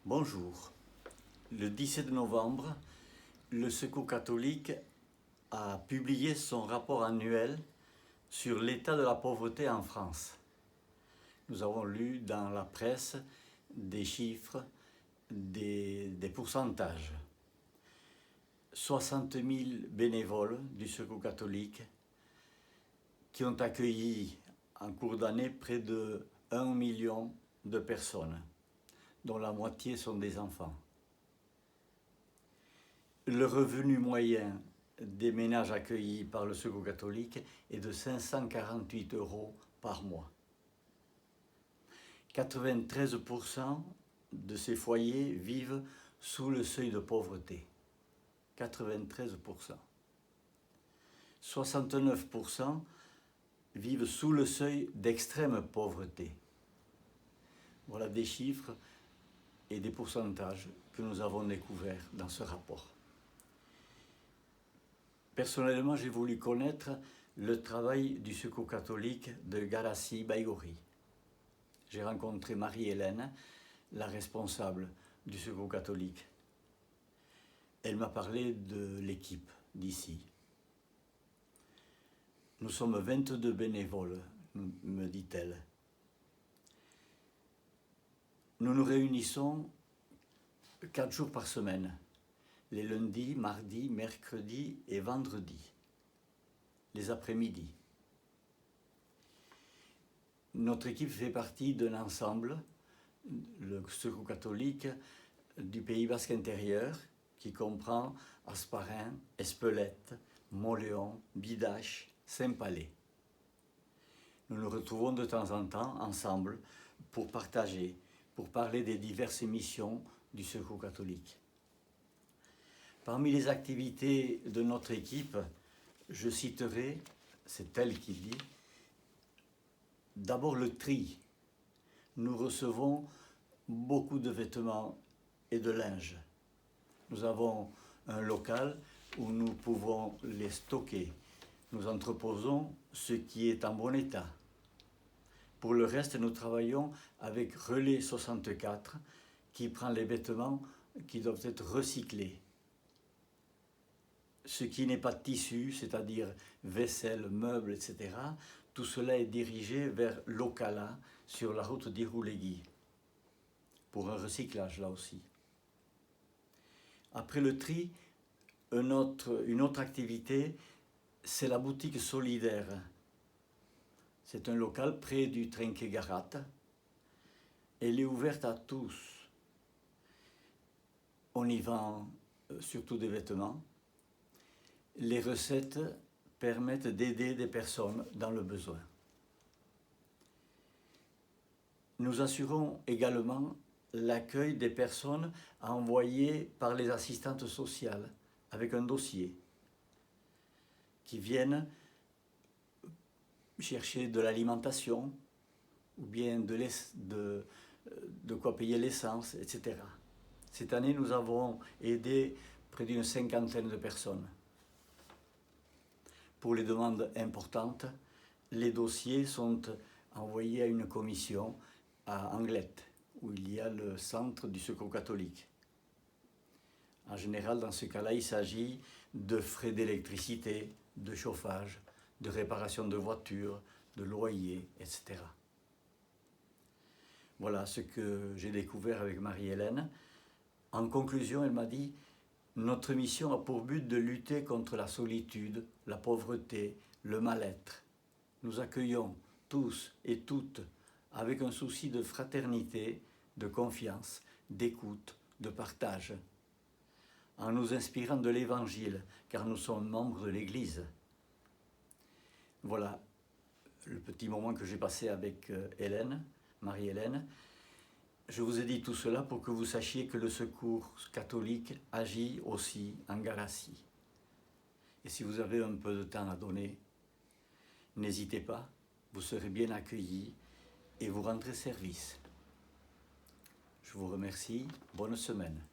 Bonjour. Le 17 novembre, le Secours catholique a publié son rapport annuel sur l'état de la pauvreté en France. Nous avons lu dans la presse des chiffres, des pourcentages. 60 000 bénévoles du Secours catholique qui ont accueilli en cours d'année près de 1 million de personnes, dont la moitié sont des enfants. Le revenu moyen des ménages accueillis par le Secours catholique est de 548 € par mois. 93% de ces foyers vivent sous le seuil de pauvreté. 93%. 69% vivent sous le seuil d'extrême pauvreté. Voilà des chiffres et des pourcentages que nous avons découverts dans ce rapport. Personnellement, j'ai voulu connaître le travail du Secours catholique de Garassi-Baïgorry. J'ai rencontré Marie-Hélène, la responsable du Secours catholique. Elle m'a parlé de l'équipe d'ici. Nous sommes 22 bénévoles, me dit-elle. Nous nous réunissons 4 jours par semaine, les lundis, mardis, mercredis et vendredis, les après-midi. Notre équipe fait partie d'un ensemble, le Secours catholique du Pays basque intérieur, qui comprend Hasparren, Espelette, Mauléon, Bidache, Saint-Palais. Nous nous retrouvons de temps en temps ensemble pour partager, pour parler des diverses missions du Secours catholique. Parmi les activités de notre équipe, je citerai, c'est elle qui dit, d'abord le tri. Nous recevons beaucoup de vêtements et de linge. Nous avons un local où nous pouvons les stocker. Nous entreposons ce qui est en bon état. Pour le reste, nous travaillons avec Relais 64 qui prend les vêtements qui doivent être recyclés. Ce qui n'est pas de tissu, c'est-à-dire vaisselle, meubles, etc., tout cela est dirigé vers l'Ocala sur la route d'Irouléguy pour un recyclage là aussi. Après le tri, une autre activité, c'est la boutique solidaire. C'est un local près du Trinquet-Garat. Elle est ouverte à tous. On y vend surtout des vêtements. Les recettes permettent d'aider des personnes dans le besoin. Nous assurons également l'accueil des personnes envoyées par les assistantes sociales avec un dossier qui viennent chercher de l'alimentation ou bien de quoi payer l'essence, etc. Cette année, nous avons aidé près d'une 50aine de personnes. Pour les demandes importantes, les dossiers sont envoyés à une commission à Anglette, où il y a le centre du Secours catholique. En général, dans ce cas-là, il s'agit de frais d'électricité, de chauffage, de réparation de voitures, de loyer, etc. Voilà ce que j'ai découvert avec Marie-Hélène. En conclusion, elle m'a dit « Notre mission a pour but de lutter contre la solitude, la pauvreté, le mal-être. Nous accueillons tous et toutes avec un souci de fraternité, de confiance, d'écoute, de partage, en nous inspirant de l'Évangile, car nous sommes membres de l'Église. » Voilà le petit moment que j'ai passé avec Hélène, Marie-Hélène. Je vous ai dit tout cela pour que vous sachiez que le Secours catholique agit aussi en Garassi. Et si vous avez un peu de temps à donner, n'hésitez pas, vous serez bien accueillis et vous rendrez service. Je vous remercie, bonne semaine.